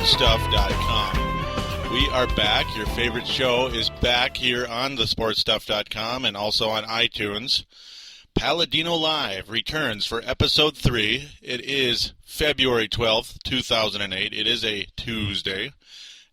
thesportstuff.com. We are back. Your favorite show is back here on thesportstuff.com and also on iTunes. Paladino Live returns for episode 3. It is February 12th, 2008. It is a Tuesday.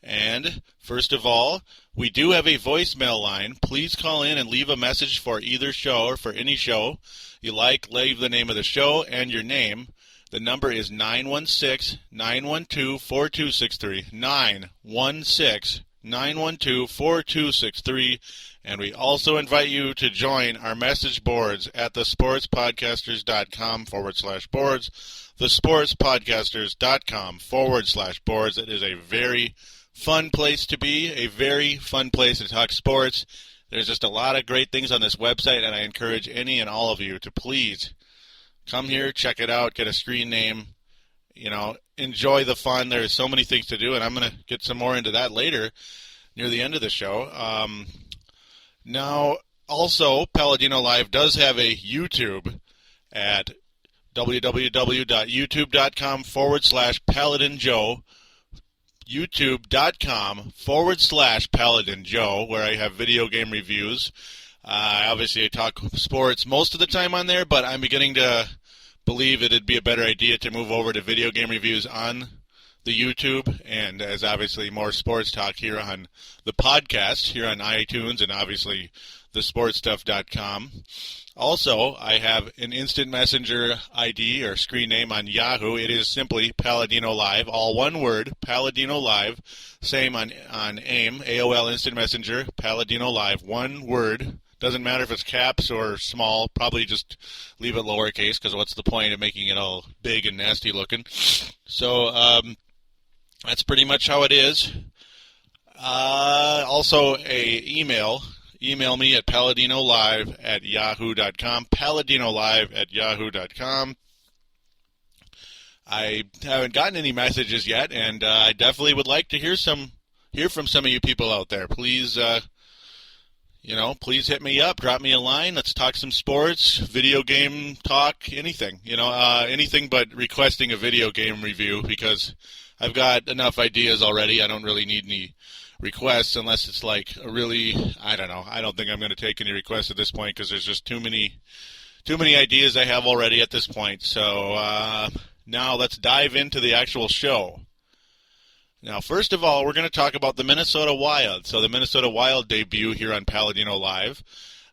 And first of all, we do have a voicemail line. Please call in and leave a message for either show or for any show you like. Leave the name of the show and your name. The number is 916-912-4263. 916-912-4263. And we also invite you to join our message boards at thesportspodcasters.com/boards. thesportspodcasters.com/boards. It is a very fun place to be, a very fun place to talk sports. There's just a lot of great things on this website, and I encourage any and all of you to please come here, check it out, get a screen name, enjoy the fun. There's so many things to do, and I'm going to get some more into that later near the end of the show. Now, also, Paladino Live does have a YouTube at www.youtube.com/PaladinJoe, youtube.com/PaladinJoe, where I have video game reviews. Obviously, I talk sports most of the time on there, but I'm beginning to believe it'd be a better idea to move over to video game reviews on the YouTube, and as obviously more sports talk here on the podcast, here on iTunes, and obviously thesportstuff.com. Also, I have an instant messenger ID or screen name on Yahoo. It is simply Paladino Live, all one word, Paladino Live. Same on AIM, AOL Instant Messenger, Paladino Live, one word. Doesn't matter if it's caps or small. Probably just leave it lowercase, because what's the point of making it all big and nasty looking? So that's pretty much how it is. Also, email me at paladinolive@yahoo.com. paladinolive@yahoo.com. I haven't gotten any messages yet, and I definitely would like to hear from some of you people out there. Please, please hit me up, drop me a line. Let's talk some sports, video game talk, anything. Anything but requesting a video game review, because I've got enough ideas already. I don't really need any requests unless it's like a really, I don't know. I don't think I'm going to take any requests at this point, because there's just too many ideas I have already at this point. So now let's dive into the actual show. Now, first of all, we're going to talk about the Minnesota Wild. So the Minnesota Wild debut here on Paladino Live.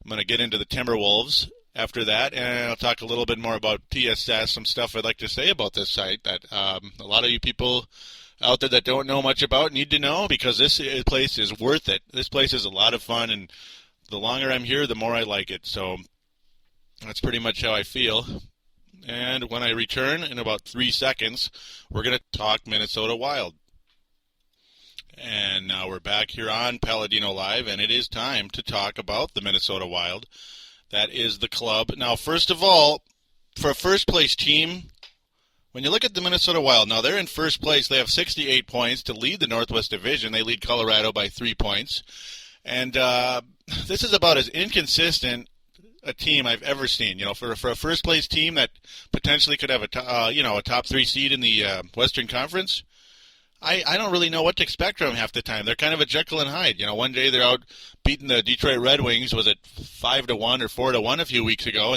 I'm going to get into the Timberwolves after that, and I'll talk a little bit more about TSS, some stuff I'd like to say about this site that a lot of you people out there that don't know much about need to know, because this place is worth it. This place is a lot of fun, and the longer I'm here, the more I like it. So that's pretty much how I feel. And when I return in about 3 seconds, we're going to talk Minnesota Wild. And now we're back here on Paladino Live, and it is time to talk about the Minnesota Wild. That is the club. Now, first of all, for a first-place team, when you look at the Minnesota Wild, now they're in first place. They have 68 points to lead the Northwest Division. They lead Colorado by 3 points. And this is about as inconsistent a team I've ever seen. For a first-place team that potentially could have a top 3 seed in the Western Conference, I don't really know what to expect from them half the time. They're kind of a Jekyll and Hyde. One day they're out beating the Detroit Red Wings. Was it 5-1 or 4-1 a few weeks ago?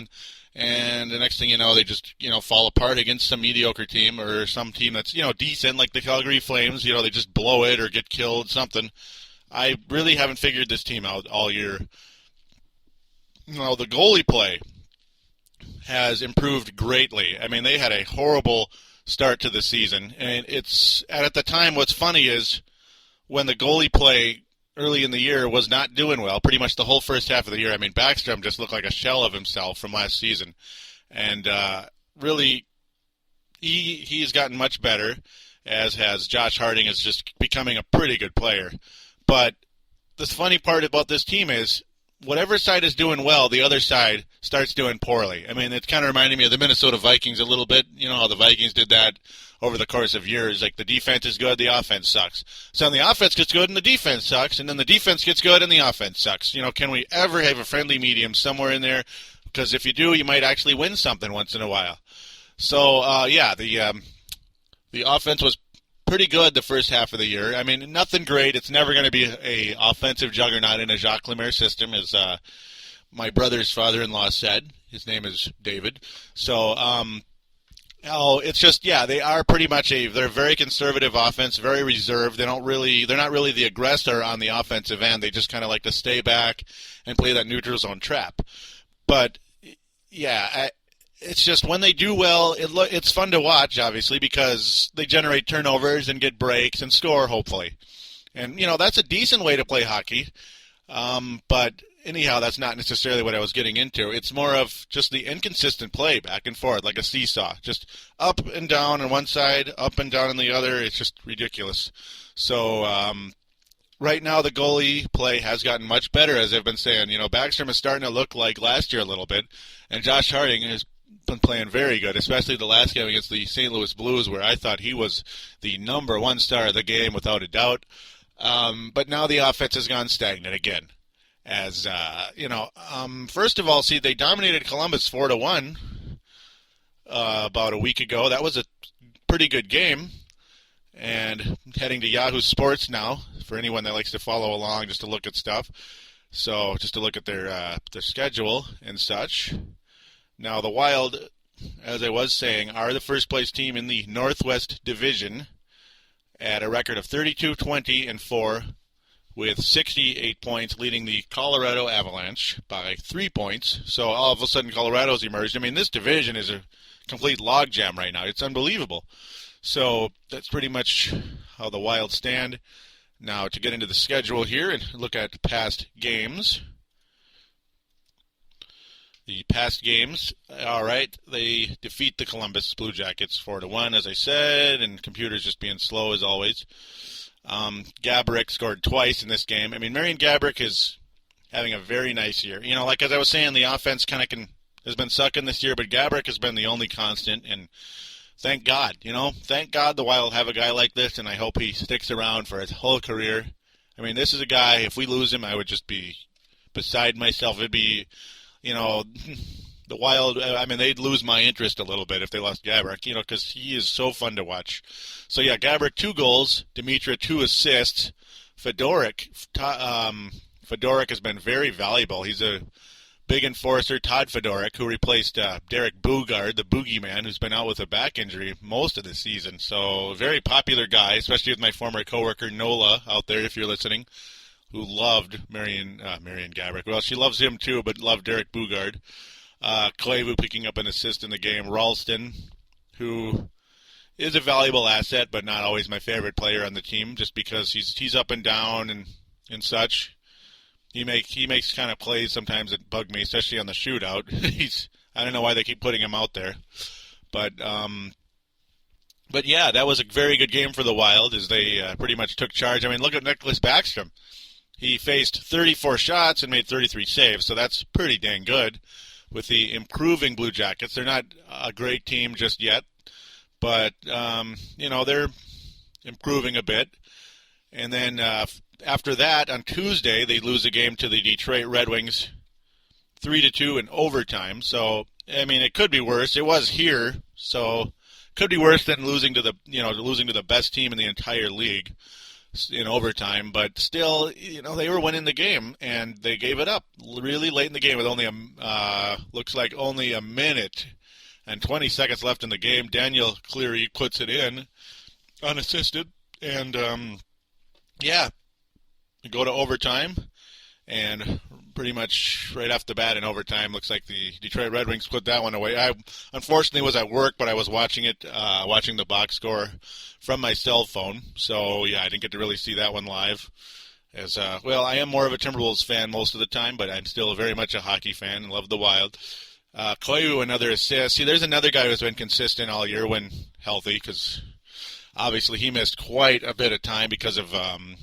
And the next thing you know, they just, fall apart against some mediocre team or some team that's, decent, like the Calgary Flames. They just blow it or get killed, something. I really haven't figured this team out all year. The goalie play has improved greatly. I mean, they had a horrible start to the season, and at the time, what's funny is when the goalie play early in the year was not doing well, pretty much the whole first half of the year. I mean, Backstrom just looked like a shell of himself from last season, and really, he's gotten much better, as has Josh Harding, is just becoming a pretty good player. But the funny part about this team is, whatever side is doing well, the other side starts doing poorly. I mean, it's kind of reminding me of the Minnesota Vikings a little bit. How the Vikings did that over the course of years. Like, the defense is good, the offense sucks. So then the offense gets good and the defense sucks, and then the defense gets good and the offense sucks. Can we ever have a friendly medium somewhere in there? Because if you do, you might actually win something once in a while. So, the offense was pretty good the first half of the year. I mean, nothing great. It's never going to be a offensive juggernaut in a Jacques Lemaire system, as my brother's father-in-law said. His name is David. So, it's just, yeah, they are pretty much they're a very conservative offense, very reserved. They're not really the aggressor on the offensive end. They just kind of like to stay back and play that neutral zone trap. But yeah, it's just when they do well, it's fun to watch, obviously, because they generate turnovers and get breaks and score, hopefully. And, that's a decent way to play hockey. But anyhow, that's not necessarily what I was getting into. It's more of just the inconsistent play back and forth, like a seesaw. Just up and down on one side, up and down on the other. It's just ridiculous. So right now the goalie play has gotten much better, as I've been saying. Backstrom is starting to look like last year a little bit, and Josh Harding has been playing very good, especially the last game against the St. Louis Blues, where I thought he was the number one star of the game without a doubt. But now the offense has gone stagnant again. As first of all, they dominated Columbus 4-1 about a week ago. That was a pretty good game. And heading to Yahoo Sports now for anyone that likes to follow along, just to look at stuff. So just to look at their schedule and such. Now the Wild, as I was saying, are the first place team in the Northwest Division at a record of 32-20-4. With 68 points, leading the Colorado Avalanche by 3 points. So all of a sudden, Colorado's emerged. I mean, this division is a complete logjam right now. It's unbelievable. So that's pretty much how the Wild stand. Now, to get into the schedule here and look at past games. The past games, all right, they defeat the Columbus Blue Jackets 4-1, as I said, and computers just being slow as always. Gaborik scored twice in this game. I mean, Marian Gaborik is having a very nice year. Like as I was saying, the offense kind of has been sucking this year, but Gaborik has been the only constant, and thank God. Thank God the Wild have a guy like this, and I hope he sticks around for his whole career. I mean, this is a guy, if we lose him, I would just be beside myself. It'd be, the Wild, I mean, they'd lose my interest a little bit if they lost Gaborik, because he is so fun to watch. So, yeah, Gaborik, 2 goals. Dimitra, 2 assists. Fedorik has been very valuable. He's a big enforcer, Todd Fedorik, who replaced Derek Boogaard, the boogeyman, who's been out with a back injury most of the season. So, a very popular guy, especially with my former coworker Nola out there, if you're listening, who loved Marian Gaborik. Well, she loves him too, but loved Derek Boogaard. Koivu picking up an assist in the game. Ralston, who is a valuable asset, but not always my favorite player on the team, just because he's up and down and such. He makes kind of plays sometimes that bug me, especially on the shootout. I don't know why they keep putting him out there, but yeah, that was a very good game for the Wild as they pretty much took charge. I mean, look at Nicholas Backstrom. He faced 34 shots and made 33 saves, so that's pretty dang good. With the improving Blue Jackets, they're not a great team just yet, but they're improving a bit. And then after that, on Tuesday, they lose a game to the Detroit Red Wings, 3-2 in overtime. So I mean, it could be worse. It was here, so it could be worse than losing to the best team in the entire league in overtime, but still, they were winning the game, and they gave it up really late in the game with only only a minute and 20 seconds left in the game. Daniel Cleary puts it in unassisted, and go to overtime, and pretty much right off the bat in overtime, looks like the Detroit Red Wings put that one away. I unfortunately was at work, but I was watching the box score from my cell phone. So, yeah, I didn't get to really see that one live. I am more of a Timberwolves fan most of the time, but I'm still very much a hockey fan and love the Wild. Koivu, another assist. See, there's another guy who's been consistent all year when healthy, because obviously he missed quite a bit of time because of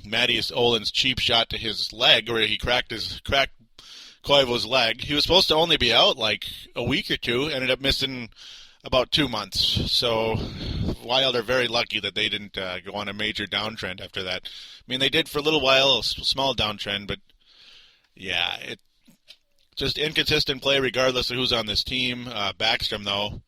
Mattias Olin's cheap shot to his leg, where he cracked Koivu's leg. He was supposed to only be out like a week or two, ended up missing about 2 months. So Wild are very lucky that they didn't go on a major downtrend after that. I mean, they did for a little while, a small downtrend, but yeah, it just inconsistent play regardless of who's on this team. Backstrom, though,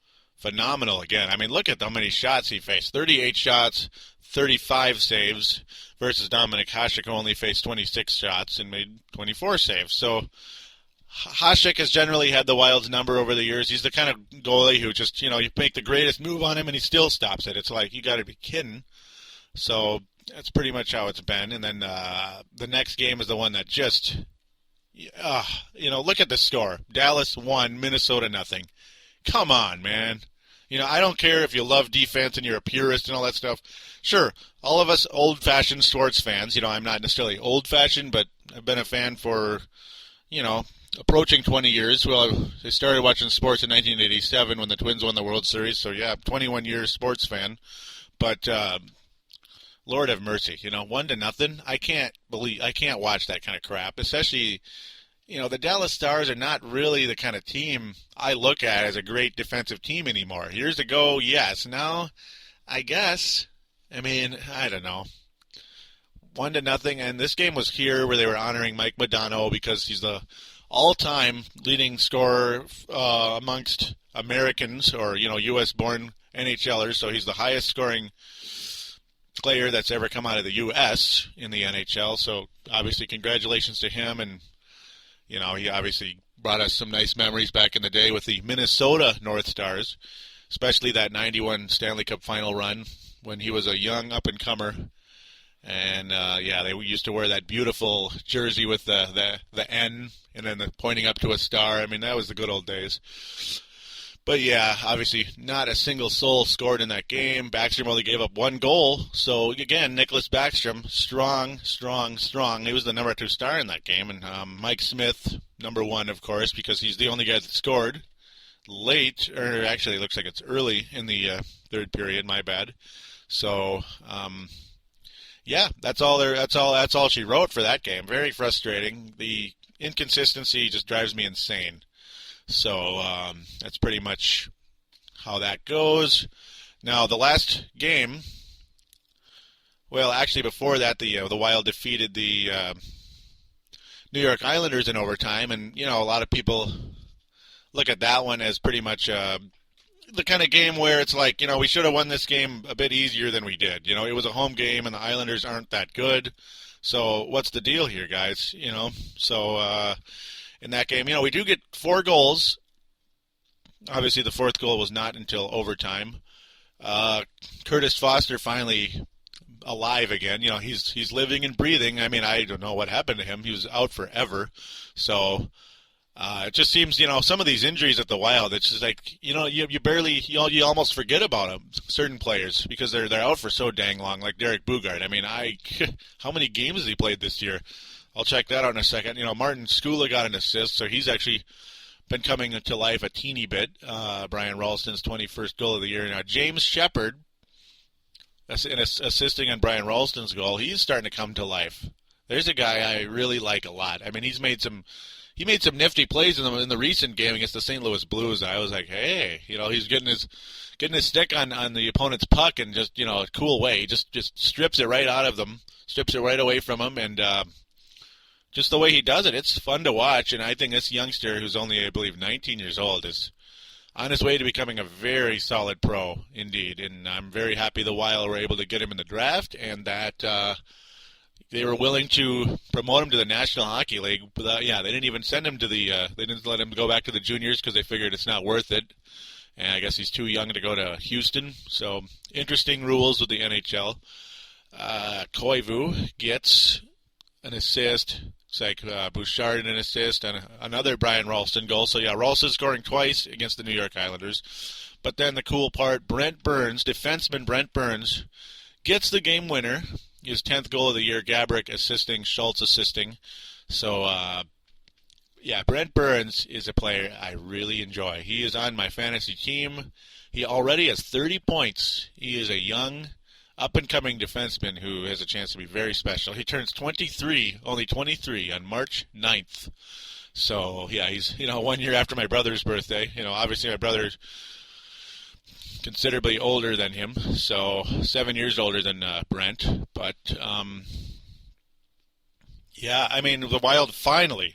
phenomenal again. I mean, look at how many shots he faced. 38 shots, 35 saves, versus Dominik Hasek, who only faced 26 shots and made 24 saves. So Hasek has generally had the Wild's number over the years. He's the kind of goalie who just, you make the greatest move on him and he still stops it. It's like, you got to be kidding. So that's pretty much how it's been. And then the next game is the one that just, look at the score. Dallas 1, Minnesota nothing. Come on, man. I don't care if you love defense and you're a purist and all that stuff. Sure, all of us old-fashioned sports fans, I'm not necessarily old-fashioned, but I've been a fan for, approaching 20 years. Well, I started watching sports in 1987 when the Twins won the World Series, so yeah, 21 years sports fan. But Lord have mercy, 1-0. I can't watch that kind of crap, especially, the Dallas Stars are not really the kind of team I look at as a great defensive team anymore. Years ago, yes. Now, I guess, I don't know. 1-0, and this game was here where they were honoring Mike Modano because he's the all-time leading scorer amongst Americans or, U.S.-born NHLers, so he's the highest-scoring player that's ever come out of the U.S. in the NHL, so obviously congratulations to him, and, he obviously brought us some nice memories back in the day with the Minnesota North Stars, especially that 91 Stanley Cup final run when he was a young up-and-comer. And, they used to wear that beautiful jersey with the N and then pointing up to a star. That was the good old days. But, yeah, obviously not a single soul scored in that game. Backstrom only gave up 1 goal. So, again, Nicholas Backstrom, strong. He was the number 2 star in that game. And Mike Smith, number 1, of course, because he's the only guy that scored late. Or actually, it looks like it's early in the third period. My bad. So, yeah, that's all she wrote for that game. Very frustrating. The inconsistency just drives me insane. So that's pretty much how that goes. Now, the last game, well, actually before that, the Wild defeated the New York Islanders in overtime, and, a lot of people look at that one as pretty much the kind of game where it's like, we should have won this game a bit easier than we did. It was a home game, and the Islanders aren't that good. So what's the deal here, guys? So in that game, we do get 4 goals. Obviously, the 4th goal was not until overtime. Curtis Foster finally alive again. He's living and breathing. I don't know what happened to him. He was out forever. So it just seems, some of these injuries at the Wild, it's just like, you barely, you almost forget about them, certain players, because they're out for so dang long, like Derek Bugard. How many games has he played this year? I'll check that out in a second. Martin Skula got an assist, so he's actually been coming to life a teeny bit. Brian Ralston's 21st goal of the year. Now, James Shepard, assisting on Brian Ralston's goal, he's starting to come to life. There's a guy I really like a lot. He's made some nifty plays in the recent game against the St. Louis Blues. I was like, hey, he's getting his stick on the opponent's puck in just, a cool way. He just strips it right out of them, strips it right away from him, and just the way he does it, it's fun to watch. And I think this youngster, who's only, I believe, 19 years old, is on his way to becoming a very solid pro indeed. And I'm very happy the Wild were able to get him in the draft, and that they were willing to promote him to the National Hockey League. But, they didn't even send him to they didn't let him go back to the juniors because they figured it's not worth it. And I guess he's too young to go to Houston. So interesting rules with the NHL. Koivu gets an assist. It's like Bouchard an assist and another Brian Ralston goal. So, yeah, Ralston scoring twice against the New York Islanders. But then the cool part, defenseman Brent Burns, gets the game winner. His 10th goal of the year, Gabrick assisting, Schultz assisting. So, Brent Burns is a player I really enjoy. He is on my fantasy team. He already has 30 points. He is a young, up-and-coming defenseman who has a chance to be very special. He turns 23, only 23, on March 9th. So, yeah, he's, 1 year after my brother's birthday. Obviously my brother's considerably older than him, so 7 years older than Brent. But, the Wild finally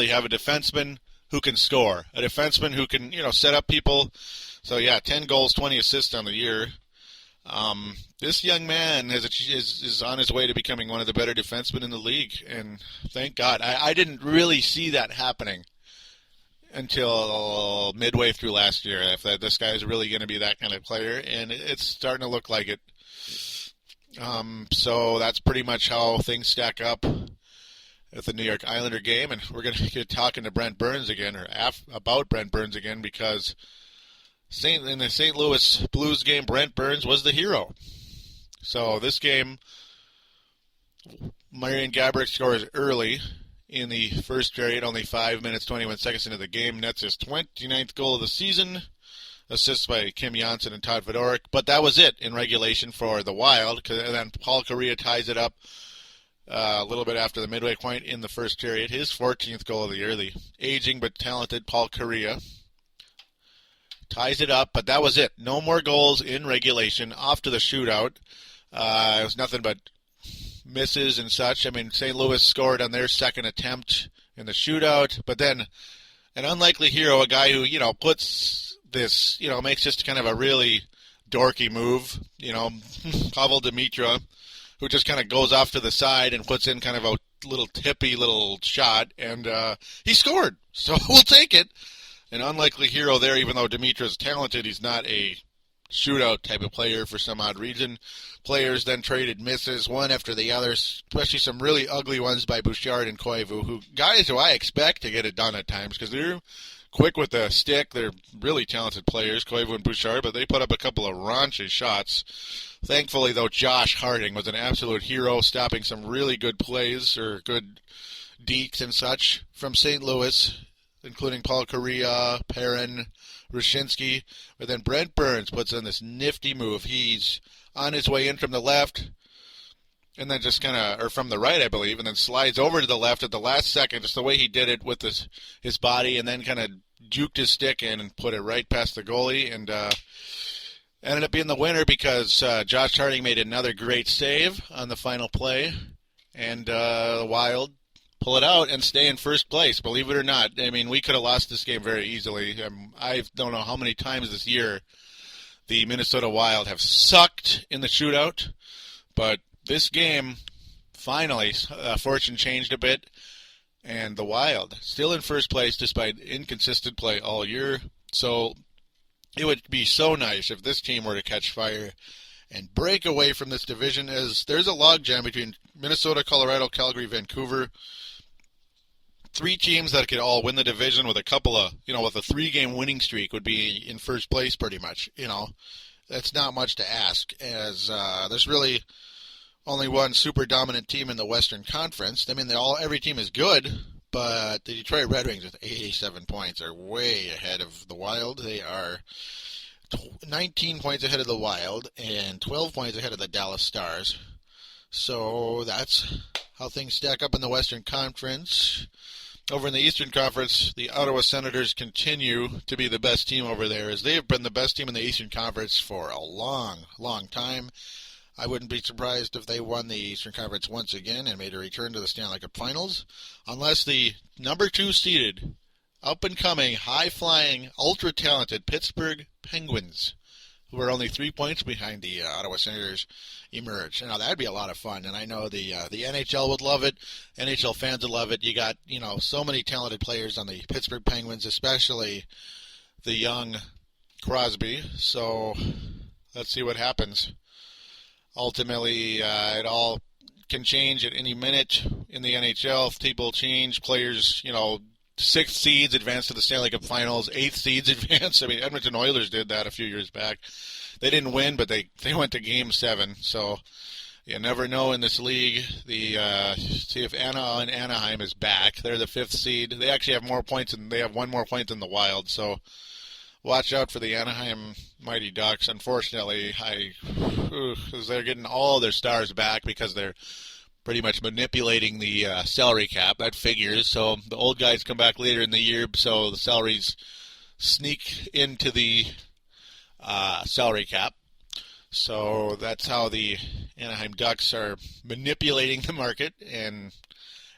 have a defenseman who can score, a defenseman who can, set up people, So yeah, 10 goals, 20 assists on the year. This young man is on his way to becoming one of the better defensemen in the league, and thank God. I didn't really see that happening until midway through last year, if this guy is really going to be that kind of player, and it's starting to look like it. So that's pretty much how things stack up at the New York Islander game, and we're going to get talking to Brent Burns again, about Brent Burns again, because in the St. Louis Blues game, Brent Burns was the hero. So this game, Marian Gaborik scores early in the first period, only 5 minutes, 21 seconds into the game. Nets his 29th goal of the season. Assists by Kim Janssen and Todd Fedoruk. But that was it in regulation for the Wild. And then Paul Kariya ties it up a little bit after the midway point in the first period. His 14th goal of the year, the aging but talented Paul Kariya ties it up, but that was it. No more goals in regulation. Off to the shootout. It was nothing but misses and such. I mean, St. Louis scored on their second attempt in the shootout, but then an unlikely hero, a guy who, puts this, makes just kind of a really dorky move, Pavel Demitra, who just kind of goes off to the side and puts in kind of a little tippy little shot, and he scored. So we'll take it. An unlikely hero there, even though Dimitra's talented, he's not a shootout type of player for some odd reason. Players then traded misses, one after the other, especially some really ugly ones by Bouchard and Koivu, guys who I expect to get it done at times because they're quick with the stick. They're really talented players, Koivu and Bouchard, but they put up a couple of raunchy shots. Thankfully, though, Josh Harding was an absolute hero, stopping some really good plays or good dekes and such from St. Louis, including Paul Kariya, Perrin, Rushinsky. But then Brent Burns puts in this nifty move. He's on his way in from the left, and then just or from the right, I believe, and then slides over to the left at the last second, just the way he did it with his body, and then kind of juked his stick in and put it right past the goalie, and ended up being the winner because Josh Harding made another great save on the final play, and the Wild pull it out and stay in first place, believe it or not. I mean, we could have lost this game very easily. I don't know how many times this year the Minnesota Wild have sucked in the shootout, but this game, finally, fortune changed a bit, and the Wild still in first place despite inconsistent play all year. So it would be so nice if this team were to catch fire and break away from this division, as there's a logjam between Minnesota, Colorado, Calgary, Vancouver. Three teams that could all win the division with a couple of, with a 3-game winning streak would be in first place pretty much. That's not much to ask, as there's really only one super dominant team in the Western Conference. I mean, every team is good, but the Detroit Red Wings with 87 points are way ahead of the Wild. They are 19 points ahead of the Wild and 12 points ahead of the Dallas Stars. So that's how things stack up in the Western Conference. Over in the Eastern Conference, the Ottawa Senators continue to be the best team over there, as they have been the best team in the Eastern Conference for a long, long time. I wouldn't be surprised if they won the Eastern Conference once again and made a return to the Stanley Cup Finals, unless the number 2 seeded, up-and-coming, high-flying, ultra-talented Pittsburgh Penguins, who are only 3 points behind the Ottawa Senators, emerge. Now, that'd be a lot of fun, and I know the NHL would love it. NHL fans would love it. You got, so many talented players on the Pittsburgh Penguins, especially the young Crosby. So let's see what happens. Ultimately, it all can change at any minute in the NHL. People change. Players, 6th seeds advance to the Stanley Cup Finals. 8th seeds advance. I mean, Edmonton Oilers did that a few years back. They didn't win, but they went to Game 7. So you never know in this league. See if Anaheim is back. They're the 5th seed. They actually have more points, and they have one more point than the Wild. So watch out for the Anaheim Mighty Ducks. Unfortunately, because they're getting all their stars back because they're pretty much manipulating the salary cap. That figures. So the old guys come back later in the year, so the salaries sneak into the salary cap. So that's how the Anaheim Ducks are manipulating the market, and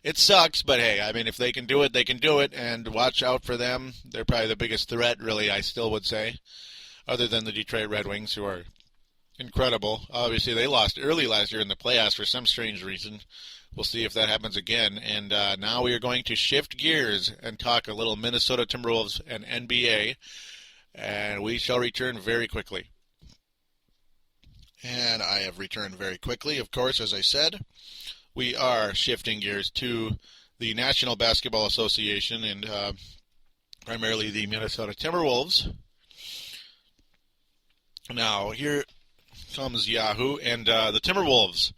it sucks, but hey, I mean, if they can do it, they can do it, and watch out for them. They're probably the biggest threat, really, I still would say. other than the Detroit Red Wings, who are incredible. Obviously, they lost early last year in the playoffs for some strange reason. We'll see if that happens again. And now we are going to shift gears and talk a little Minnesota Timberwolves and NBA. And we shall return very quickly. And I have returned very quickly, of course, as I said. We are shifting gears to the National Basketball Association and primarily the Minnesota Timberwolves. Now, here comes Yahoo and the Timberwolves.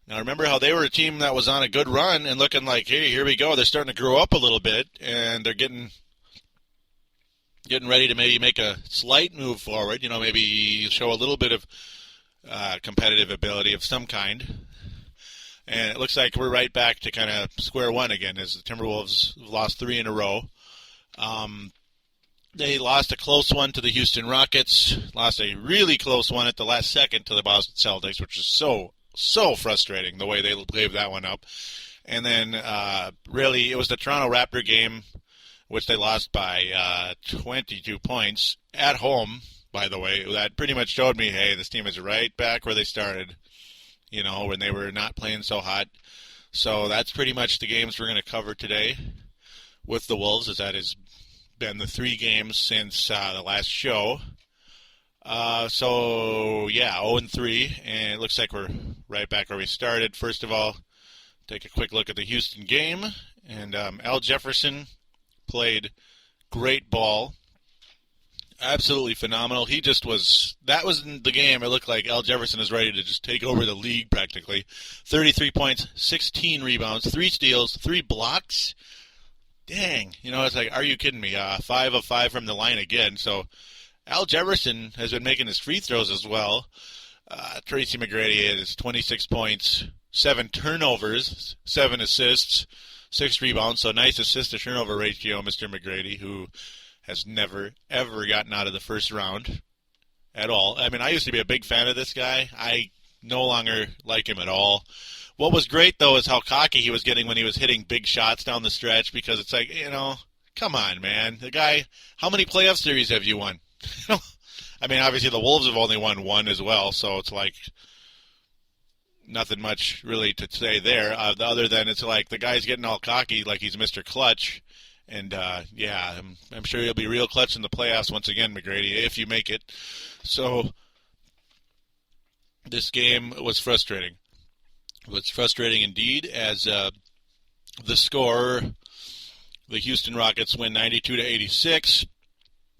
Now, remember how they were a team that was on a good run and looking like, hey, here we go. They're starting to grow up a little bit, and they're getting ready to maybe make a slight move forward. You know, maybe show a little bit of competitive ability of some kind. And it looks like we're right back to kind of square one again as the Timberwolves lost 3 in a row. They lost a close one to the Houston Rockets, lost a really close one at the last second to the Boston Celtics, which is so frustrating the way they gave that one up. And then really it was the Toronto Raptor game, which they lost by 22 points at home, by the way. That pretty much showed me, hey, this team is right back where they started, you know, when they were not playing so hot. So that's pretty much the games we're going to cover today with the Wolves, as that has been the 3 games since the last show. So, yeah, 0-3, and it looks like we're right back where we started. First of all, take a quick look at the Houston game, and Al Jefferson played great ball. Absolutely phenomenal. He just was, that was the game. It looked like Al Jefferson is ready to just take over the league practically. 33 points, 16 rebounds, 3 steals, 3 blocks. Dang. You know, it's like, are you kidding me? 5 of 5 from the line again. So Al Jefferson has been making his free throws as well. Tracy McGrady has 26 points, 7 turnovers, 7 assists, 6 rebounds. So nice assist-to-turnover ratio, Mr. McGrady, who has never, ever gotten out of the first round at all. I mean, I used to be a big fan of this guy. I no longer like him at all. What was great, though, is how cocky he was getting when he was hitting big shots down the stretch, because it's like, you know, come on, man. The guy, how many playoff series have you won? I mean, obviously the Wolves have only won 1 as well, so it's like nothing much really to say there, other than it's like the guy's getting all cocky like he's Mr. Clutch. And, yeah, I'm sure he'll be real clutch in the playoffs once again, McGrady, if you make it. So this game was frustrating. It was frustrating indeed, as the score, the Houston Rockets win 92-86.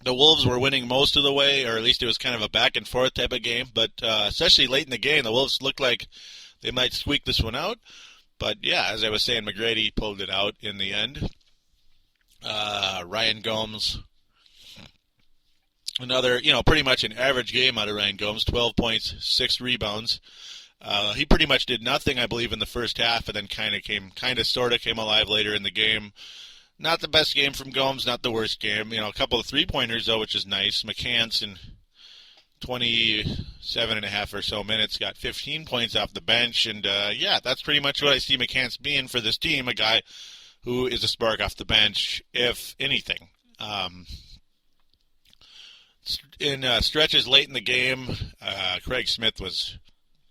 The Wolves were winning most of the way, or at least it was kind of a back-and-forth type of game. But especially late in the game, the Wolves looked like they might squeak this one out. But, yeah, as I was saying, McGrady pulled it out in the end. Ryan Gomes, another, you know, pretty much an average game out of Ryan Gomes, 12 points, 6 rebounds. He pretty much did nothing, I believe, in the first half, and then kind of sort of came alive later in the game. Not the best game from Gomes, not the worst game. You know, a couple of 3-pointers, though, which is nice. McCants in 27 and a half or so minutes got 15 points off the bench, and, yeah, that's pretty much what I see McCants being for this team, a guy who is a spark off the bench, if anything. In stretches late in the game, Craig Smith was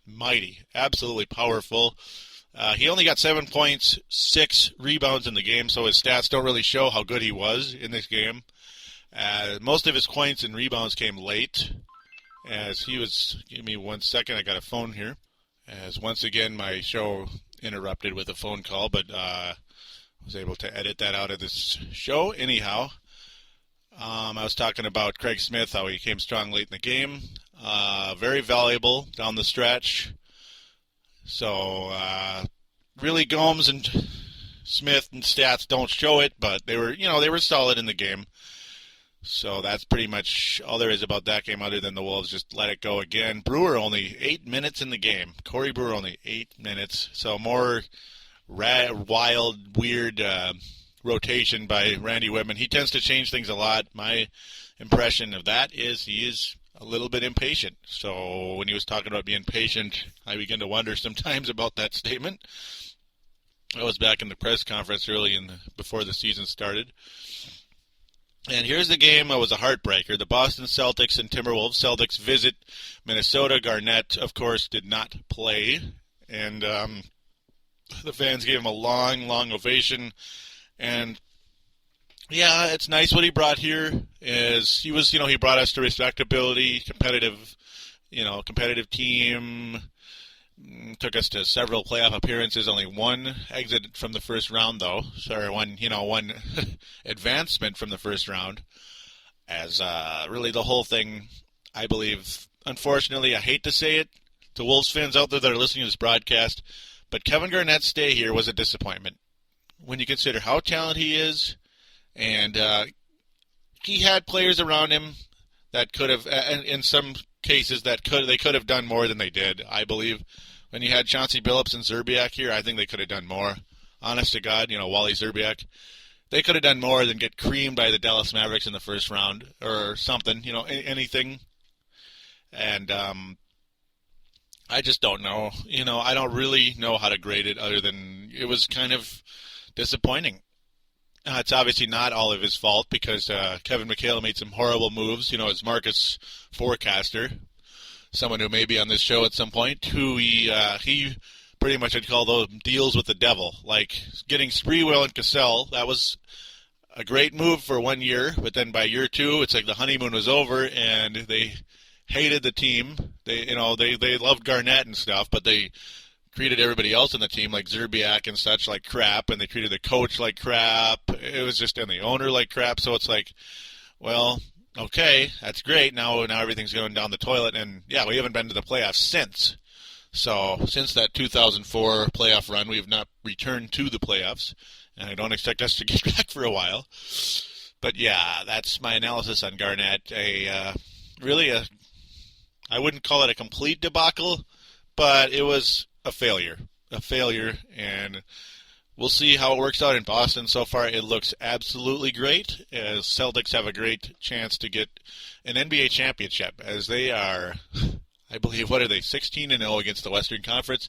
mighty, absolutely powerful. He only got 7 points, 6 rebounds in the game, so his stats don't really show how good he was in this game. Most of his points and rebounds came late, as he was, give me 1 second, I got a phone here, as once again my show interrupted with a phone call, but was able to edit that out of this show. Anyhow, I was talking about Craig Smith, how he came strong late in the game. Very valuable down the stretch. So, really Gomes and Smith and stats don't show it, but they were solid in the game. So that's pretty much all there is about that game, other than the Wolves just let it go again. Brewer only 8 minutes in the game. Corey Brewer only 8 minutes. So more wild, weird rotation by Randy Whitman. He tends to change things a lot. My impression of that is he is a little bit impatient. So when he was talking about being patient, I begin to wonder sometimes about that statement. I was back in the press conference early before the season started. And here's the game that was a heartbreaker. The Boston Celtics and Timberwolves. Celtics visit Minnesota. Garnett, of course, did not play. And the fans gave him a long, long ovation. And yeah, it's nice what he brought here. Is he brought us to respectability, competitive team. Took us to several playoff appearances. Only one exit from the first round, though. Sorry, one advancement from the first round. As really the whole thing, I believe. Unfortunately, I hate to say it to Wolves fans out there that are listening to this broadcast, but Kevin Garnett's stay here was a disappointment. When you consider how talented he is, and he had players around him that could have, in some cases, they could have done more than they did. I believe when you had Chauncey Billups and Zerbiak here, I think they could have done more. Honest to God, Wally Zerbiak, they could have done more than get creamed by the Dallas Mavericks in the first round or something. Anything. And I just don't know. I don't really know how to grade it other than it was kind of disappointing. It's obviously not all of his fault because Kevin McHale made some horrible moves. As Marcus Forecaster, someone who may be on this show at some point, who he pretty much would call those deals with the devil. Like getting Sprewell and Cassell, that was a great move for 1 year, but then by year two, it's like the honeymoon was over and they hated the team. They loved Garnett and stuff, but they treated everybody else in the team, like Zerbiak and such, like crap, and they treated the coach like crap. It was just, and the owner like crap. So it's like, well, okay, that's great. Now everything's going down the toilet, and yeah, we haven't been to the playoffs since. So since that 2004 playoff run, we have not returned to the playoffs, and I don't expect us to get back for a while. But yeah, that's my analysis on Garnett. I wouldn't call it a complete debacle, but it was a failure, and we'll see how it works out in Boston. So far, it looks absolutely great, as Celtics have a great chance to get an NBA championship, as they are, I believe, 16-0 against the Western Conference.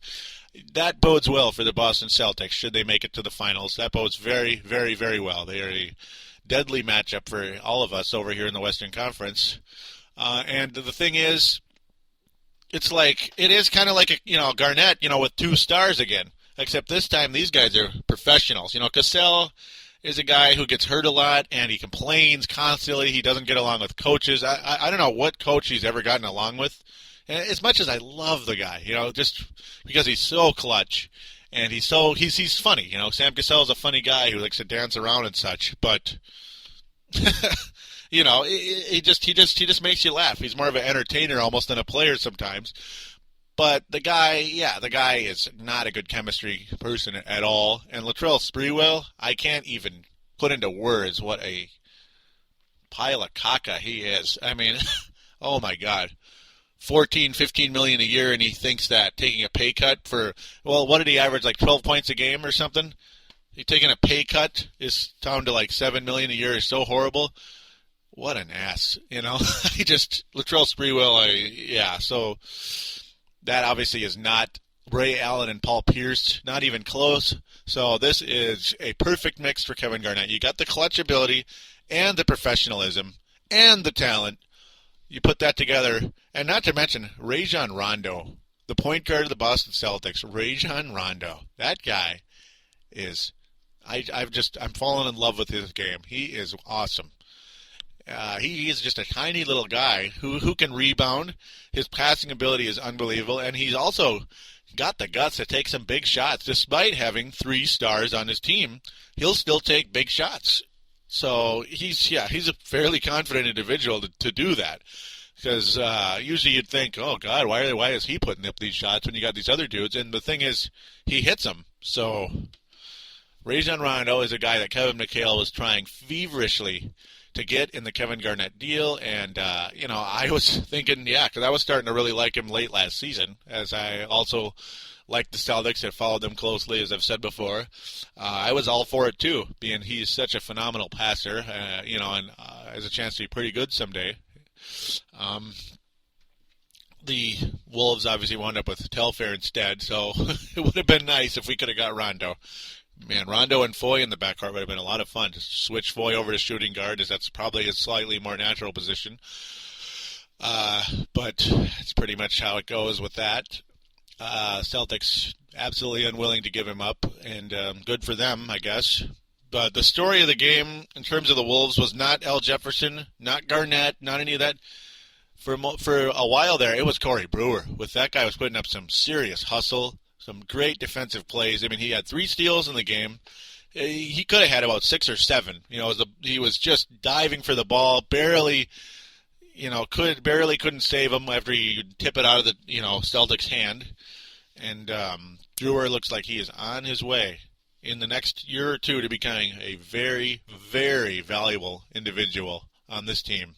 That bodes well for the Boston Celtics, should they make it to the finals. That bodes very, very, very well. They are a deadly matchup for all of us over here in the Western Conference. And the thing is, it is kind of like Garnett, with two stars again. Except this time, these guys are professionals. Cassell is a guy who gets hurt a lot, and he complains constantly. He doesn't get along with coaches. I don't know what coach he's ever gotten along with. And as much as I love the guy, just because he's so clutch, and he's funny. Sam Cassell is a funny guy who likes to dance around and such, but he just makes you laugh. He's more of an entertainer almost than a player sometimes. But the guy is not a good chemistry person at all. And Latrell Sprewell, I can't even put into words what a pile of caca he is. I mean, oh my God. 14, 15 million a year, and he thinks that taking a pay cut for, what did he average, like 12 points a game or something? He taking a pay cut is down to like 7 million a year is so horrible. What an ass, Latrell Sprewell, so that obviously is not Ray Allen and Paul Pierce, not even close. So this is a perfect mix for Kevin Garnett. You got the clutch ability and the professionalism and the talent. You put that together, and not to mention Rajon Rondo, the point guard of the Boston Celtics. Rajon Rondo, that guy is, I'm falling in love with his game. He is awesome. He is just a tiny little guy who can rebound. His passing ability is unbelievable, and he's also got the guts to take some big shots. Despite having 3 stars on his team, he'll still take big shots. So he's a fairly confident individual to do that. Because usually you'd think, oh God, why is he putting up these shots when you got these other dudes? And the thing is, he hits them. So Rajon Rondo is a guy that Kevin McHale was trying feverishly to get in the Kevin Garnett deal. And, I was thinking, because I was starting to really like him late last season, as I also like the Celtics, have followed them closely, as I've said before. I was all for it, too, being he's such a phenomenal passer, and has a chance to be pretty good someday. The Wolves obviously wound up with Telfair instead, so it would have been nice if we could have got Rondo. Man, Rondo and Foy in the backcourt would have been a lot of fun. To switch Foy over to shooting guard, as that's probably a slightly more natural position. But it's pretty much how it goes with that. Celtics absolutely unwilling to give him up, and good for them, I guess. But the story of the game, in terms of the Wolves, was not Al Jefferson, not Garnett, not any of that. For a while there, it was Corey Brewer. With that guy was putting up some serious hustle, some great defensive plays. I mean, he had 3 steals in the game. He could have had about 6 or 7. He was just diving for the ball, barely couldn't save him after you tip it out of the Celtics' hand. And Brewer looks like he is on his way in the next year or two to becoming a very, very valuable individual on this team.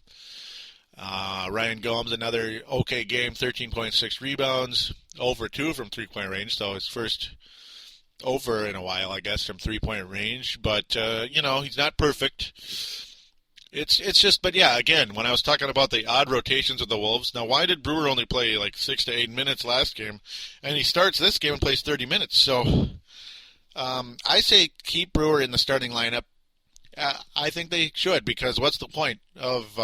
Ryan Gomes, another okay game, 13.6 rebounds, over 2 from three-point range, so his first over in a while, I guess, from three-point range. But, he's not perfect. It's just, but yeah, again, when I was talking about the odd rotations of the Wolves, now why did Brewer only play like 6 to 8 minutes last game, and he starts this game and plays 30 minutes? So I say keep Brewer in the starting lineup. I think they should, because what's the point of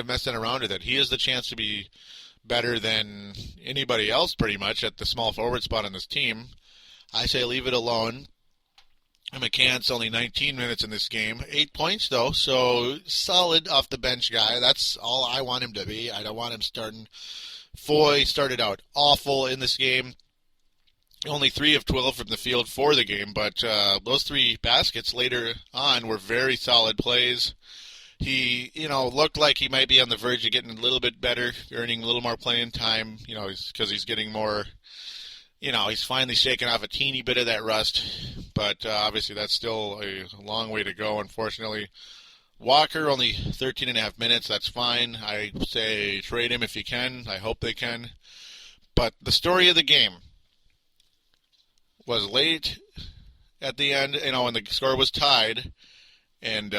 messing around with it? He has the chance to be better than anybody else pretty much at the small forward spot on this team. I say leave it alone. McCann's only 19 minutes in this game. 8 points, though, so solid off-the-bench guy. That's all I want him to be. I don't want him starting. Foy started out awful in this game. Only 3 of 12 from the field for the game, but those 3 baskets later on were very solid plays. He, looked like he might be on the verge of getting a little bit better, earning a little more playing time, because he's getting more, he's finally shaking off a teeny bit of that rust. But obviously that's still a long way to go, unfortunately. Walker, only 13 and a half minutes. That's fine. I say trade him if you can. I hope they can. But the story of the game was late at the end, when the score was tied. And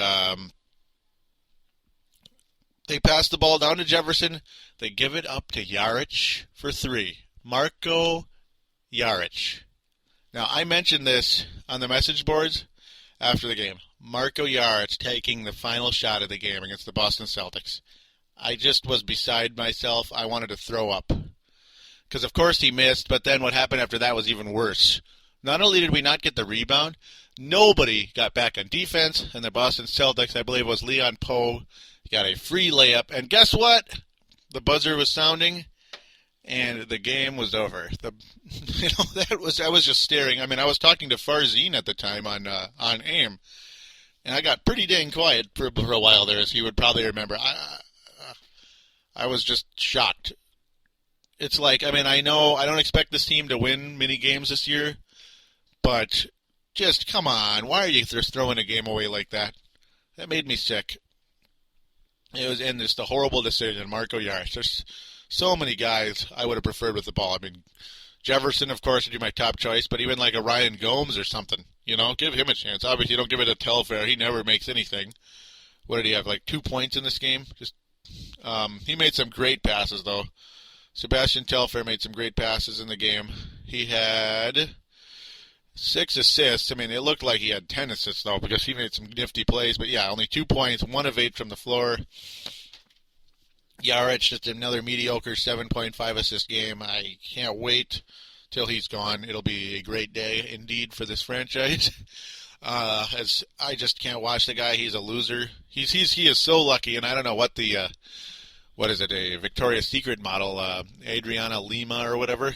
they pass the ball down to Jefferson. They give it up to Jaric for 3. Marko Jaric. Now, I mentioned this on the message boards after the game. Marko Jaric taking the final shot of the game against the Boston Celtics. I just was beside myself. I wanted to throw up. Because, of course, he missed, but then what happened after that was even worse. Not only did we not get the rebound, nobody got back on defense, and the Boston Celtics, I believe it was Leon Poe, got a free layup. And guess what? The buzzer was sounding, and the game was over. I was just staring. I mean, I was talking to Farzine at the time on AIM, and I got pretty dang quiet for a while there, as he would probably remember. I was just shocked. It's like, I know I don't expect this team to win many games this year, but just come on. Why are you just throwing a game away like that? That made me sick. It was, and just a horrible decision. Marko Jaric. There's so many guys I would have preferred with the ball. Jefferson, of course, would be my top choice, but even like a Ryan Gomes or something, give him a chance. Obviously, you don't give it to Telfair. He never makes anything. What did he have, like 2 points in this game? He made some great passes, though. Sebastian Telfair made some great passes in the game. He had 6 assists. It looked like he had 10 assists, though, because he made some nifty plays. But, yeah, only 2 points, 1 of 8 from the floor. Jaric, just another mediocre 7.5 assist game. I can't wait till he's gone. It'll be a great day, indeed, for this franchise. As I just can't watch the guy. He's a loser. He is so lucky, and I don't know what the what is it, a Victoria's Secret model, Adriana Lima or whatever.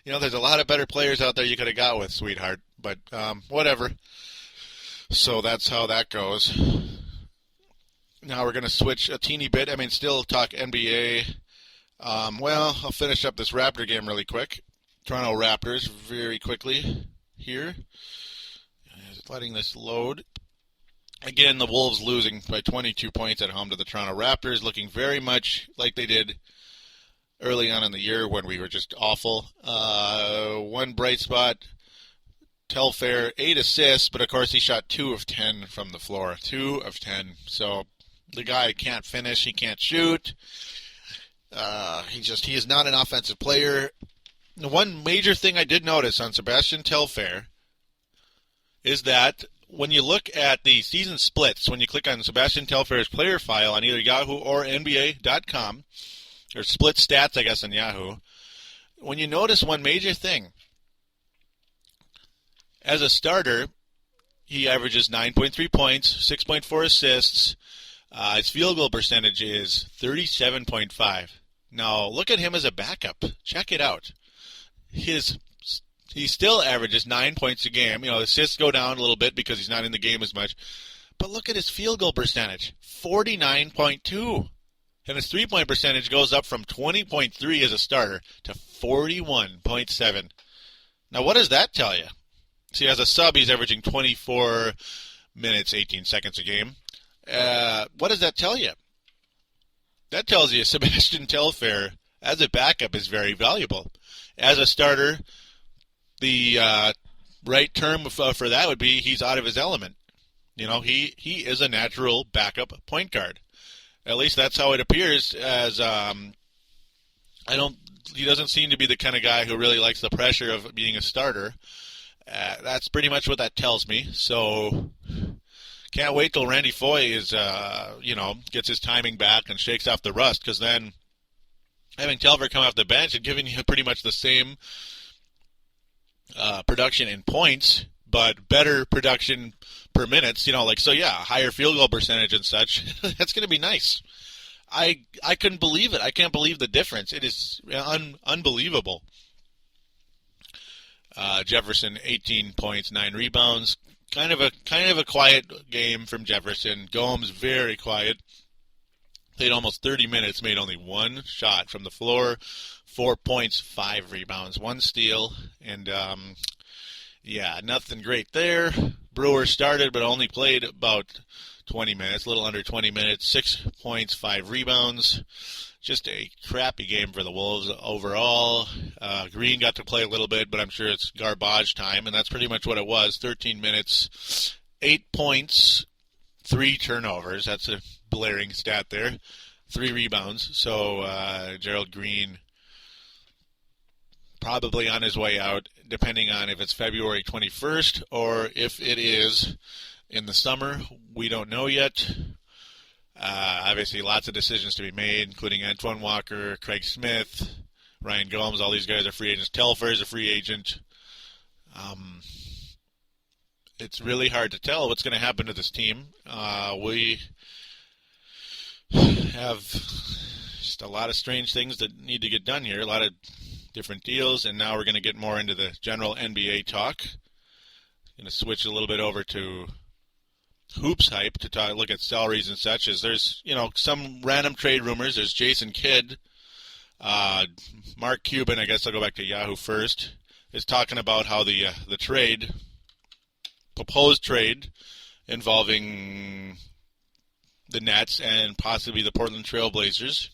There's a lot of better players out there you could have got with, sweetheart. But whatever. So that's how that goes. Now we're going to switch a teeny bit. Still talk NBA. I'll finish up this Raptor game really quick. Toronto Raptors very quickly here. Letting this load. Again, the Wolves losing by 22 points at home to the Toronto Raptors, looking very much like they did early on in the year when we were just awful. One bright spot, Telfair, 8 assists, but of course he shot 2 of 10 from the floor. 2 of 10. So the guy can't finish, he can't shoot. He is not an offensive player. one major thing I did notice on Sebastian Telfair is that when you look at the season splits, when you click on Sebastian Telfair's player file on either Yahoo or NBA.com, or split stats, I guess, on Yahoo, when you notice one major thing, as a starter, he averages 9.3 points, 6.4 assists. His field goal percentage is 37.5. Now, look at him as a backup. Check it out. He still averages 9 points a game. Assists go down a little bit because he's not in the game as much. But look at his field goal percentage, 49.2. And his three-point percentage goes up from 20.3 as a starter to 41.7. Now, what does that tell you? See, as a sub, he's averaging 24 minutes, 18 seconds a game. What does that tell you? That tells you Sebastian Telfair, as a backup, is very valuable. As a starter, the right term for that would be he's out of his element. He is a natural backup point guard. At least that's how it appears. He doesn't seem to be the kind of guy who really likes the pressure of being a starter. That's pretty much what that tells me. So can't wait till Randy Foye gets his timing back and shakes off the rust, because then having Telfair come off the bench and giving you pretty much the same production in points, but better production per minutes, higher field goal percentage and such. That's going to be nice. I couldn't believe it. I can't believe the difference. It is unbelievable. Jefferson, 18 points, 9 rebounds. Kind of a quiet game from Jefferson. Gomes, very quiet. Played almost 30 minutes, made only one shot from the floor. 4 points, 5 rebounds, 1 steal, and nothing great there. Brewer started but only played about 20 minutes, a little under 20 minutes, 6 points, 5 rebounds. Just a crappy game for the Wolves overall. Green got to play a little bit, but I'm sure it's garbage time, and that's pretty much what it was. 13 minutes, 8 points, 3 turnovers. That's a blaring stat there. 3 rebounds. So Gerald Green probably on his way out, depending on if it's February 21st or if it is in the summer. We don't know yet. Obviously, lots of decisions to be made, including Antoine Walker, Craig Smith, Ryan Gomes. All these guys are free agents. Telfair is a free agent. It's really hard to tell what's going to happen to this team. We have just a lot of strange things that need to get done here, a lot of different deals, and now we're going to get more into the general NBA talk. Going to switch a little bit over to hoops hype to look at salaries and such. As there's some random trade rumors. There's Jason Kidd, Mark Cuban. I guess I'll go back to Yahoo first. Is talking about how the proposed trade involving the Nets and possibly the Portland Trail Blazers,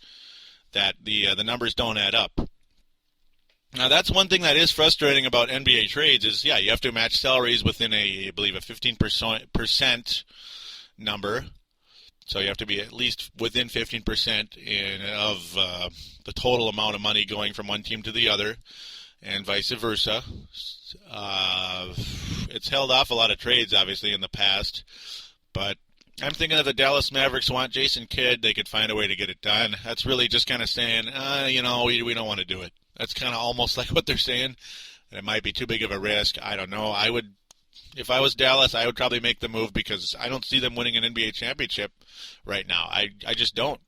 that the numbers don't add up. Now, that's one thing that is frustrating about NBA trades is, you have to match salaries within I believe, a 15% number. So you have to be at least within 15% of the total amount of money going from one team to the other, and vice versa. It's held off a lot of trades, obviously, in the past. But I'm thinking if the Dallas Mavericks want Jason Kidd, they could find a way to get it done. That's really just kind of saying, we don't want to do it. That's kind of almost like what they're saying. It might be too big of a risk. I don't know. If I was Dallas, I would probably make the move because I don't see them winning an NBA championship right now. I just don't.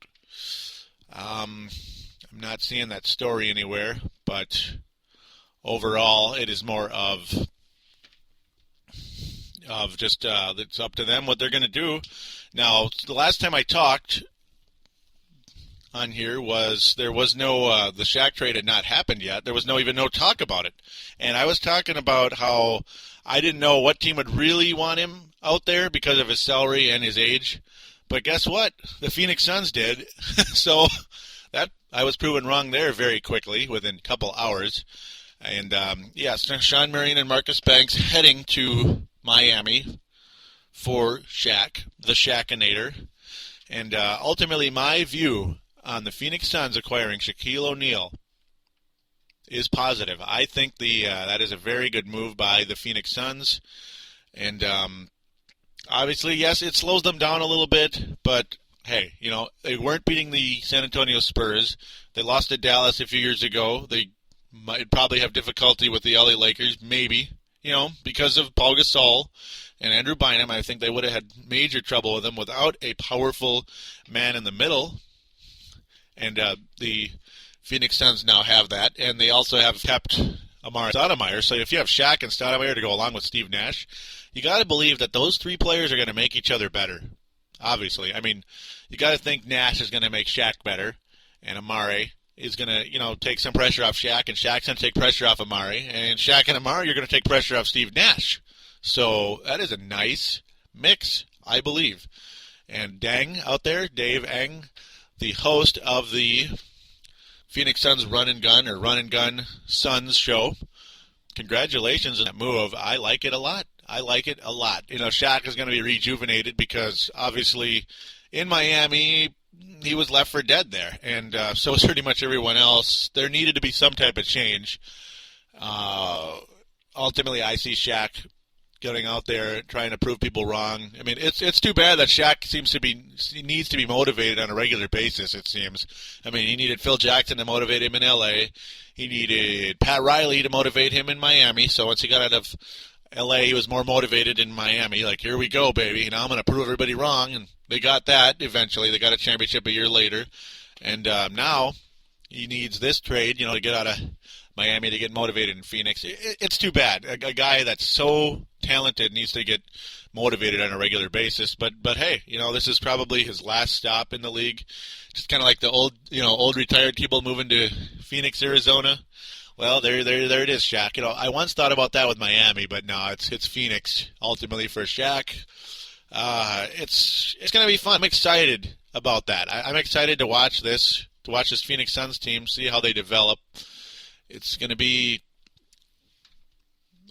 I'm not seeing that story anywhere, but overall, it is more of just it's up to them what they're going to do. Now, the last time I talked on here there was no the Shaq trade had not happened yet. There was even no talk about it, and I was talking about how I didn't know what team would really want him out there because of his salary and his age. But guess what? The Phoenix Suns did. So that I was proven wrong there very quickly within a couple hours. And Sean Marion and Marcus Banks heading to Miami for Shaq, the Shaqinator. And ultimately, my view on the Phoenix Suns acquiring Shaquille O'Neal is positive. I think that is a very good move by the Phoenix Suns. And obviously, yes, it slows them down a little bit, but hey, they weren't beating the San Antonio Spurs. They lost to Dallas a few years ago. They might probably have difficulty with the LA Lakers, maybe, because of Paul Gasol and Andrew Bynum. I think they would have had major trouble with them without a powerful man in the middle. And the Phoenix Suns now have that, and they also have kept Amari Stoudemire. So if you have Shaq and Stoudemire to go along with Steve Nash, you got to believe that those three players are going to make each other better. Obviously, I mean, you got to think Nash is going to make Shaq better, and Amari is going to, take some pressure off Shaq, and Shaq's going to take pressure off Amari, and Shaq and Amari are going to take pressure off Steve Nash. So that is a nice mix, I believe. And Dang out there, Dave Eng, the host of the Phoenix Suns Run and Gun Suns show. Congratulations on that move. I like it a lot. Shaq is going to be rejuvenated because obviously in Miami he was left for dead there, and so was pretty much everyone else. There needed to be some type of change. Ultimately, I see Shaq getting out there trying to prove people wrong. I mean, it's too bad that Shaq needs to be motivated on a regular basis, it seems. I mean, he needed Phil Jackson to motivate him in L.A. He needed Pat Riley to motivate him in Miami. So once he got out of L.A., he was more motivated in Miami. Like, here we go, baby. Now I'm going to prove everybody wrong. And they got that eventually. They got a championship a year later. And now he needs this trade, to get out of Miami to get motivated in Phoenix. It's too bad. A guy that's so talented needs to get motivated on a regular basis. But hey, this is probably his last stop in the league. Just kind of like the old retired people moving to Phoenix, Arizona. Well, there it is, Shaq. I once thought about that with Miami, but no, it's Phoenix ultimately for Shaq. It's going to be fun. I'm excited about that. I'm excited to watch this Phoenix Suns team, see how they develop. It's going to be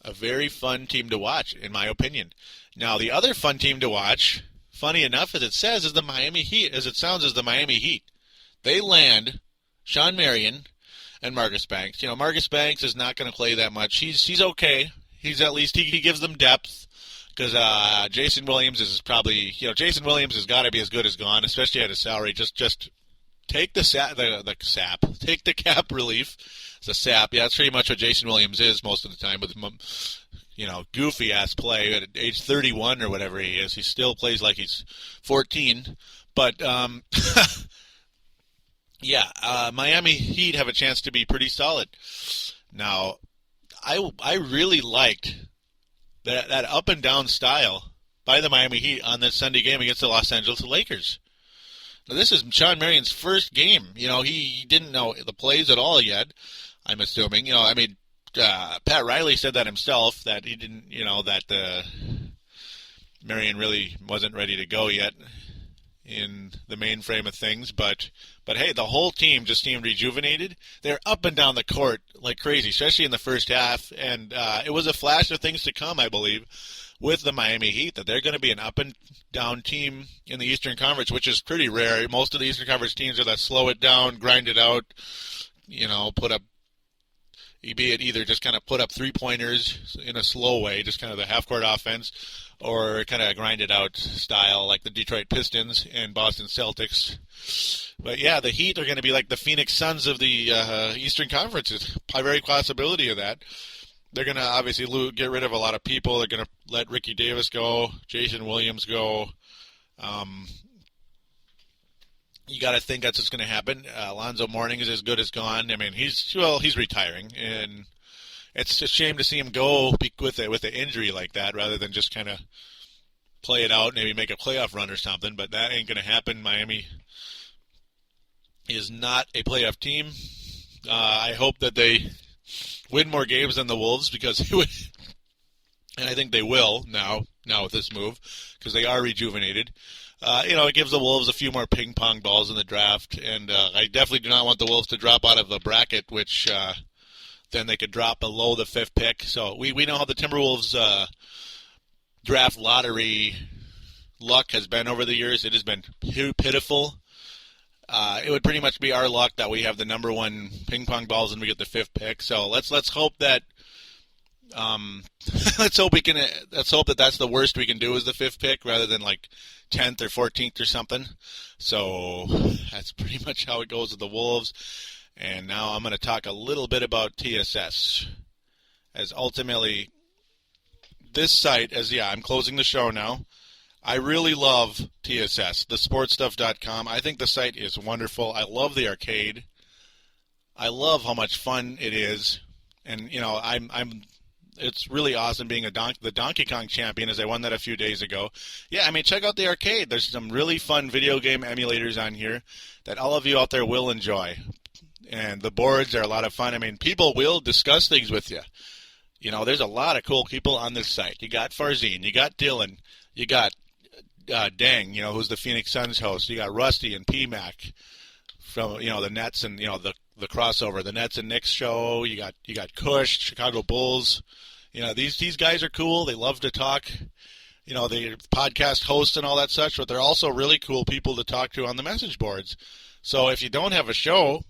a very fun team to watch, in my opinion. Now, the other fun team to watch, funny enough as it says, is the Miami Heat. As it sounds, is the Miami Heat. They land Sean Marion and Marcus Banks. Marcus Banks is not going to play that much. He's okay. He's at least he gives them depth because Jason Williams is probably Jason Williams has got to be as good as gone, especially at his salary. Just take the take the cap relief. The sap, yeah, that's pretty much what Jason Williams is most of the time with, goofy ass play at age 31 or whatever he is. He still plays like he's 14, but Miami Heat have a chance to be pretty solid. Now, I really liked that up and down style by the Miami Heat on that Sunday game against the Los Angeles Lakers. Now, this is Sean Marion's first game. He didn't know the plays at all yet, I'm assuming. Pat Riley said that himself, that he didn't, that Marion really wasn't ready to go yet in the mainframe of things. But hey, the whole team just seemed rejuvenated. They're up and down the court like crazy, especially in the first half. And it was a flash of things to come, I believe, with the Miami Heat, that they're going to be an up and down team in the Eastern Conference, which is pretty rare. Most of the Eastern Conference teams are that slow it down, grind it out, put up, be it either just kind of put up three-pointers in a slow way, just kind of the half-court offense, or kind of grind it out style like the Detroit Pistons and Boston Celtics. But yeah, the Heat are going to be like the Phoenix Suns of the Eastern Conference. It's a very possibility of that. They're going to obviously get rid of a lot of people. They're going to let Ricky Davis go, Jason Williams go. You got to think that's what's going to happen. Alonzo Mourning is as good as gone. I mean, he's retiring, and it's a shame to see him go with an injury like that, rather than just kind of play it out, maybe make a playoff run or something. But that ain't going to happen. Miami is not a playoff team. I hope that they win more games than the Wolves, because it would, and I think they will now with this move, because they are rejuvenated. It gives the Wolves a few more ping-pong balls in the draft, and I definitely do not want the Wolves to drop out of the bracket, which then they could drop below the 5th pick. So we know how the Timberwolves draft lottery luck has been over the years. It has been pitiful. it would pretty much be our luck that we have the number one ping pong balls and we get the 5th pick. So let's hope that let's hope that that's the worst we can do is the 5th pick rather than like 10th or 14th or something. So that's pretty much how it goes with the Wolves. And now I'm going to talk a little bit about TSS, as ultimately this site, I'm closing the show now. I really love TSS, thesportstuff.com. I think the site is wonderful. I love the arcade. I love how much fun it is. And, it's really awesome being the Donkey Kong champion, as I won that a few days ago. Yeah, check out the arcade. There's some really fun video game emulators on here that all of you out there will enjoy. And the boards are a lot of fun. People will discuss things with you. There's a lot of cool people on this site. You got Farzine, you got Dylan, you got Dang, who's the Phoenix Suns host. You got Rusty and PMAC from, the Nets and, the crossover, the Nets and Knicks show. You got Kush, Chicago Bulls. These guys are cool. They love to talk. They podcast hosts and all that such, but they're also really cool people to talk to on the message boards. So if you don't have a show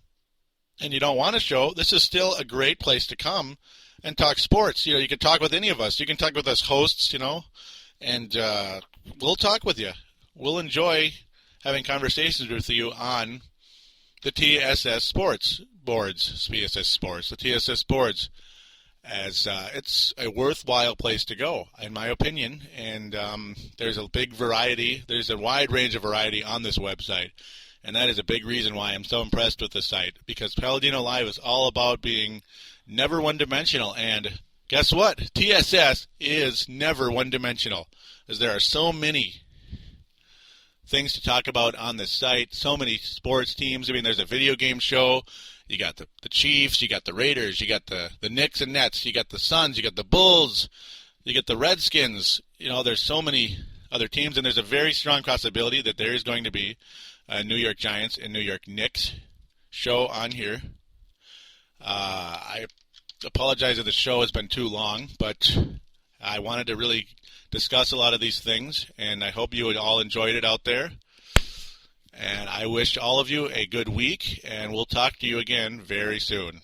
and you don't want a show, this is still a great place to come and talk sports. You can talk with any of us. You can talk with us hosts, and we'll talk with you. We'll enjoy having conversations with you on the TSS Sports boards, the TSS boards, as it's a worthwhile place to go, in my opinion. And there's a big variety. There's a wide range of variety on this website. And that is a big reason why I'm so impressed with the site, because Paladino Live is all about being never one-dimensional. And guess what? TSS is never one-dimensional, as there are so many things to talk about on this site, so many sports teams. There's a video game show. You got the Chiefs, you got the Raiders, you got the Knicks and Nets, you got the Suns, you got the Bulls, you got the Redskins. There's so many other teams, and there's a very strong possibility that there is going to be a New York Giants and New York Knicks show on here. I apologize if the show has been too long, but I wanted to really discuss a lot of these things, and I hope you all enjoyed it out there. And I wish all of you a good week, and we'll talk to you again very soon.